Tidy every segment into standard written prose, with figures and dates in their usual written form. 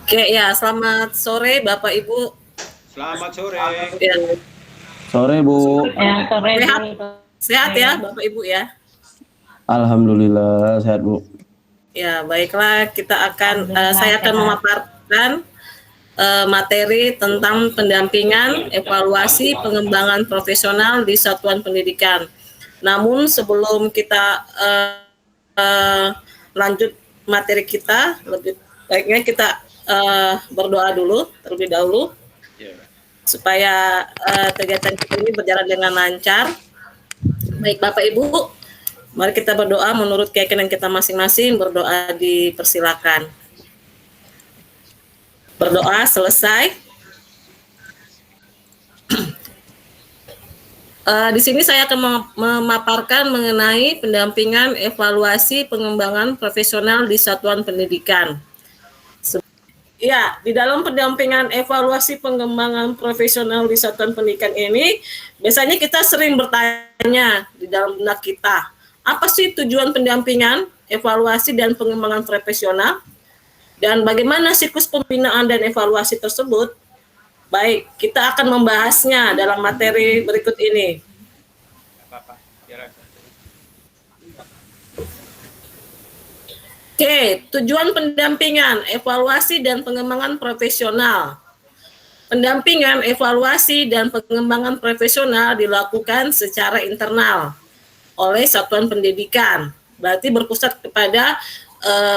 Oke ya, selamat sore Bapak Ibu. Selamat sore. Ya, Sore Bu. Ya, sore sehat, Bu. sehat ya Bapak Ibu ya. Alhamdulillah sehat Bu. Ya, baiklah kita akan saya akan memaparkan materi tentang pendampingan, evaluasi, pengembangan profesional di satuan pendidikan. Namun sebelum kita lanjut materi kita, lebih baiknya kita berdoa dulu terlebih dahulu supaya kegiatan kita ini berjalan dengan lancar. Baik Bapak Ibu, mari kita berdoa menurut keyakinan kita masing-masing. Berdoa dipersilakan. Berdoa selesai. Di sini saya akan memaparkan mengenai pendampingan, evaluasi, pengembangan profesional di satuan pendidikan. Ya, di dalam pendampingan, evaluasi, pengembangan profesional di satuan pendidikan ini, biasanya kita sering bertanya di dalam benak kita, apa sih tujuan pendampingan, evaluasi, dan pengembangan profesional? Dan bagaimana siklus pembinaan dan evaluasi tersebut? Baik, kita akan membahasnya dalam materi berikut ini. Oke, tujuan pendampingan, evaluasi, dan pengembangan profesional. Pendampingan, evaluasi, dan pengembangan profesional dilakukan secara internal oleh satuan pendidikan. Berarti berpusat kepada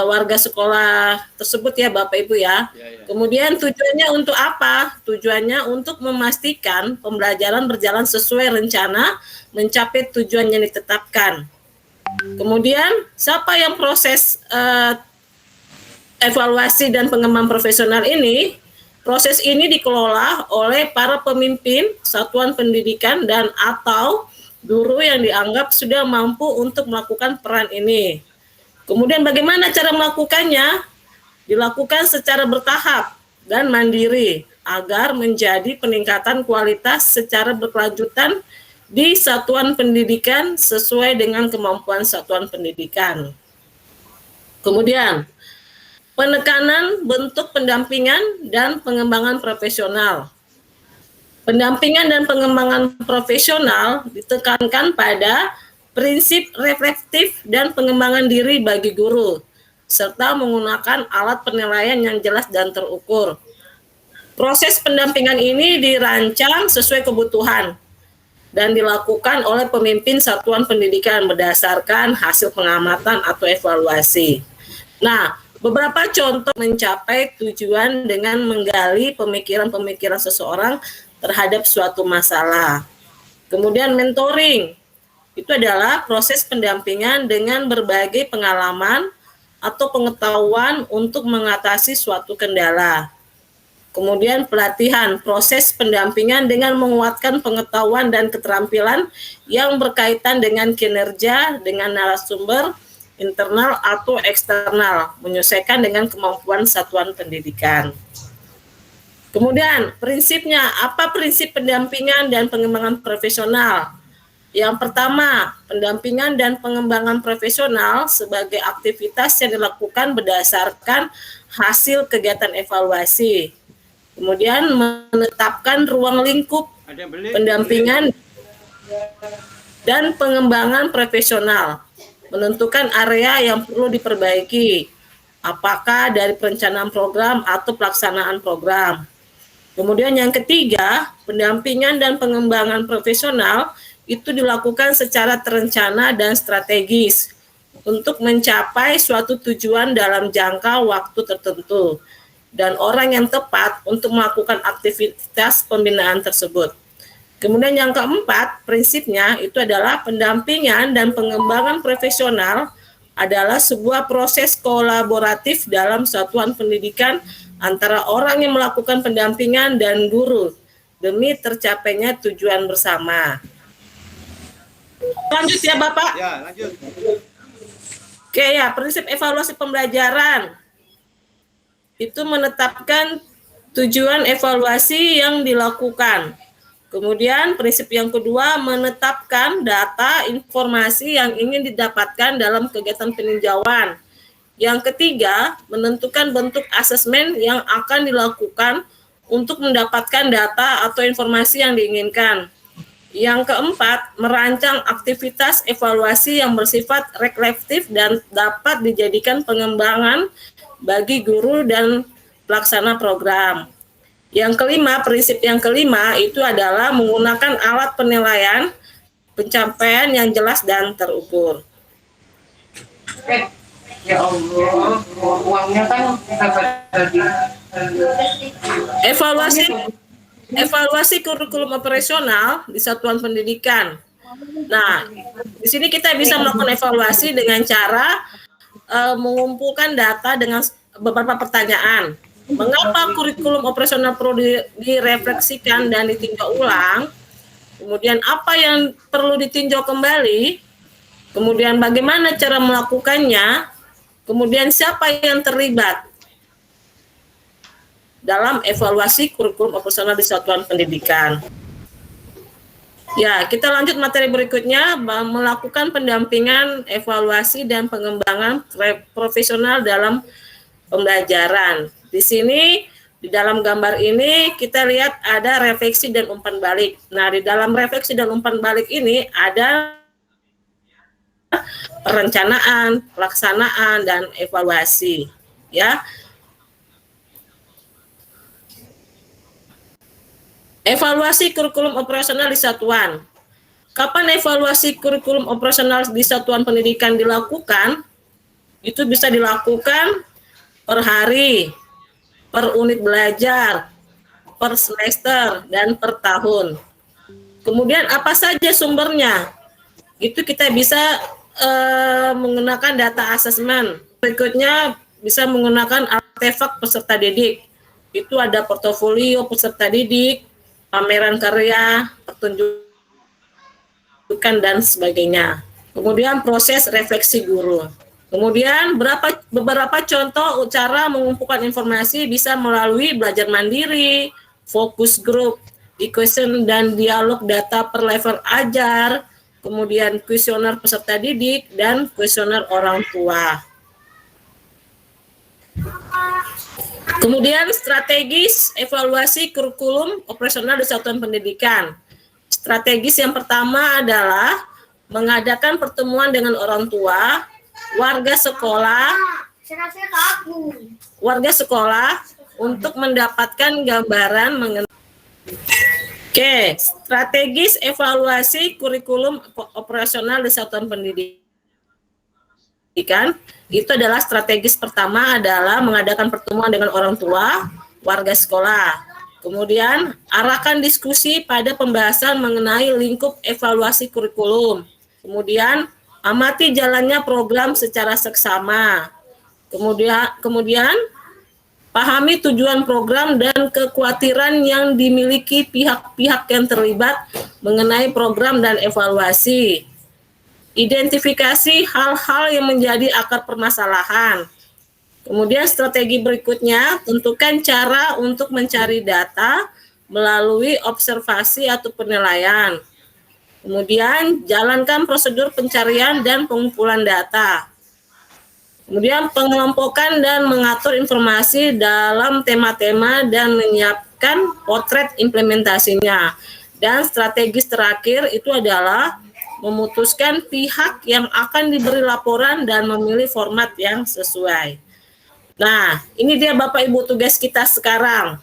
warga sekolah tersebut ya Bapak Ibu ya. Kemudian tujuannya untuk apa? Tujuannya untuk memastikan pembelajaran berjalan sesuai rencana, mencapai tujuan yang ditetapkan. Kemudian siapa yang proses evaluasi dan pengembangan profesional ini? Proses ini dikelola oleh para pemimpin satuan pendidikan dan atau guru yang dianggap sudah mampu untuk melakukan peran ini. Kemudian bagaimana cara melakukannya? Dilakukan secara bertahap dan mandiri agar menjadi peningkatan kualitas secara berkelanjutan di satuan pendidikan sesuai dengan kemampuan satuan pendidikan. Kemudian, penekanan bentuk pendampingan dan pengembangan profesional. Pendampingan dan pengembangan profesional ditekankan pada prinsip reflektif dan pengembangan diri bagi guru, serta menggunakan alat penilaian yang jelas dan terukur. Proses pendampingan ini dirancang sesuai kebutuhan dan dilakukan oleh pemimpin satuan pendidikan berdasarkan hasil pengamatan atau evaluasi. Nah, beberapa contoh mencapai tujuan dengan menggali pemikiran-pemikiran seseorang terhadap suatu masalah. Kemudian mentoring, itu adalah proses pendampingan dengan berbagai pengalaman atau pengetahuan untuk mengatasi suatu kendala. Kemudian pelatihan, proses pendampingan dengan menguatkan pengetahuan dan keterampilan yang berkaitan dengan kinerja dengan narasumber internal atau eksternal, menyesuaikan dengan kemampuan satuan pendidikan. Kemudian prinsipnya, apa prinsip pendampingan dan pengembangan profesional? Yang pertama, pendampingan dan pengembangan profesional sebagai aktivitas yang dilakukan berdasarkan hasil kegiatan evaluasi. Kemudian menetapkan ruang lingkup pendampingan dan pengembangan profesional. Menentukan area yang perlu diperbaiki, apakah dari perencanaan program atau pelaksanaan program. Kemudian yang ketiga, pendampingan dan pengembangan profesional itu dilakukan secara terencana dan strategis untuk mencapai suatu tujuan dalam jangka waktu tertentu dan orang yang tepat untuk melakukan aktivitas pembinaan tersebut. Kemudian yang keempat, prinsipnya itu adalah pendampingan dan pengembangan profesional adalah sebuah proses kolaboratif dalam satuan pendidikan antara orang yang melakukan pendampingan dan guru demi tercapainya tujuan bersama. Lanjut ya Bapak. Ya, lanjut. Oke ya, prinsip evaluasi pembelajaran itu menetapkan tujuan evaluasi yang dilakukan. Kemudian prinsip yang kedua menetapkan data informasi yang ingin didapatkan dalam kegiatan peninjauan. Yang ketiga, menentukan bentuk asesmen yang akan dilakukan untuk mendapatkan data atau informasi yang diinginkan. Yang keempat, merancang aktivitas evaluasi yang bersifat reflektif dan dapat dijadikan pengembangan bagi guru dan pelaksana program. Yang kelima, prinsip yang kelima itu adalah menggunakan alat penilaian pencapaian yang jelas dan terukur. Ya Allah, uangnya kan tadi. Evaluasi kurikulum operasional di satuan pendidikan. Nah, di sini kita bisa melakukan evaluasi dengan cara mengumpulkan data dengan beberapa pertanyaan. Mengapa kurikulum operasional perlu direfleksikan dan ditinjau ulang? Kemudian apa yang perlu ditinjau kembali? Kemudian bagaimana cara melakukannya? Kemudian siapa yang terlibat dalam evaluasi kurikulum operasional di satuan pendidikan? Ya, kita lanjut materi berikutnya, melakukan pendampingan, evaluasi, dan pengembangan profesional dalam pembelajaran. Di sini, di dalam gambar ini, kita lihat ada refleksi dan umpan balik. Nah, di dalam refleksi dan umpan balik ini ada perencanaan, pelaksanaan, dan evaluasi. Ya, evaluasi kurikulum operasional di satuan. Kapan evaluasi kurikulum operasional di satuan pendidikan dilakukan? Itu bisa dilakukan per hari, per unit belajar, per semester, dan per tahun. Kemudian apa saja sumbernya? Itu kita bisa menggunakan data asesmen. Berikutnya bisa menggunakan artefak peserta didik. Itu ada portofolio peserta didik, pameran karya, pertunjukan, dan sebagainya. Kemudian proses refleksi guru. Kemudian beberapa contoh cara mengumpulkan informasi bisa melalui belajar mandiri, fokus grup, e-question dan dialog data per level ajar, kemudian kuesioner peserta didik, dan kuesioner orang tua. Kemudian strategis evaluasi kurikulum operasional di satuan pendidikan. Strategis yang pertama adalah mengadakan pertemuan dengan orang tua, warga sekolah untuk mendapatkan gambaran mengenai. Oke, strategis evaluasi kurikulum operasional di satuan pendidikan itu adalah strategis pertama adalah mengadakan pertemuan dengan orang tua, warga sekolah. Kemudian arahkan diskusi pada pembahasan mengenai lingkup evaluasi kurikulum. Kemudian amati jalannya program secara seksama. Kemudian pahami tujuan program dan kekhawatiran yang dimiliki pihak-pihak yang terlibat mengenai program dan evaluasi. Identifikasi hal-hal yang menjadi akar permasalahan. Kemudian strategi berikutnya, tentukan cara untuk mencari data melalui observasi atau penilaian. Kemudian jalankan prosedur pencarian dan pengumpulan data. Kemudian pengelompokan dan mengatur informasi dalam tema-tema dan menyiapkan potret implementasinya. Dan strategis terakhir itu adalah memutuskan pihak yang akan diberi laporan dan memilih format yang sesuai. Nah, ini dia Bapak Ibu tugas kita sekarang.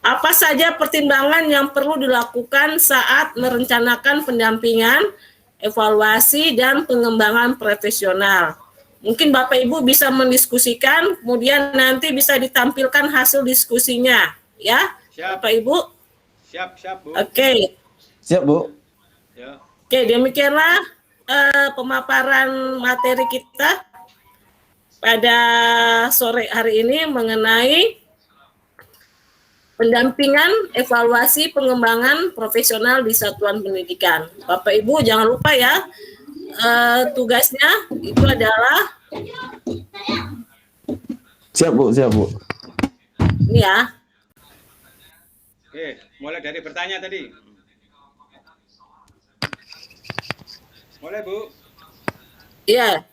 Apa saja pertimbangan yang perlu dilakukan saat merencanakan pendampingan, evaluasi, dan pengembangan profesional. Mungkin Bapak Ibu bisa mendiskusikan, kemudian nanti bisa ditampilkan hasil diskusinya, ya, siap. Bapak Ibu. Siap, Bu. Oke. Siap, Bu. Ya. Oke, demikianlah pemaparan materi kita pada sore hari ini mengenai pendampingan, evaluasi, pengembangan profesional di satuan pendidikan. Bapak Ibu jangan lupa ya, tugasnya itu adalah Siap, Bu. ini ya. Oke, mulai dari bertanya tadi. Mulai, Bu. Iya.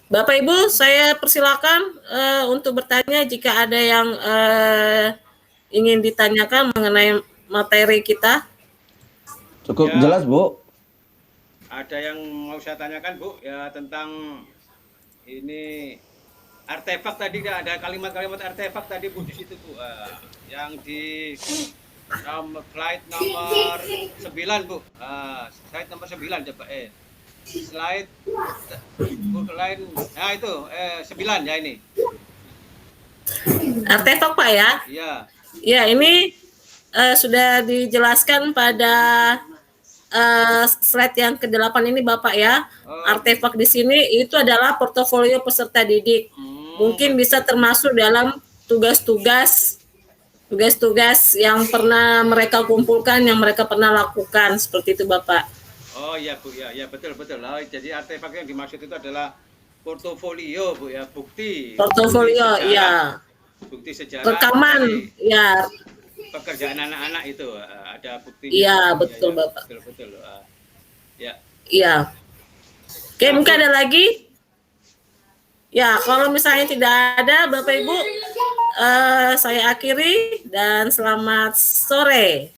Bapak Ibu, saya persilakan untuk bertanya jika ada yang ingin ditanyakan mengenai materi kita. Cukup Ya. jelas, Bu. Ada yang mau saya tanyakan, Bu, ya tentang ini artefak tadi, ada kalimat-kalimat artefak tadi, Bu, di situ, Bu. Yang di slide nomor 9, Bu. Slide nomor 9 coba slide buku lain. Nah, itu 9 ya ini. Artefak Pak ya? Iya. Ya, ini sudah dijelaskan pada slide yang ke-8 ini Bapak ya. Artefak di sini itu adalah portofolio peserta didik. Mungkin bisa termasuk dalam tugas-tugas yang pernah mereka kumpulkan, yang mereka pernah lakukan, seperti itu Bapak. Oh iya Bu, ya betul. Oh, jadi artefak yang dimaksud itu adalah portofolio, Bu ya, bukti. Portofolio, iya. Bukti sejarah. Rekaman, ya. Pekerjaan anak-anak itu ada buktinya. Iya, betul ya, Bapak. Betul. Ya. Iya. Oke, mungkin ada lagi? Ya, kalau misalnya tidak ada, Bapak Ibu, saya akhiri dan selamat sore.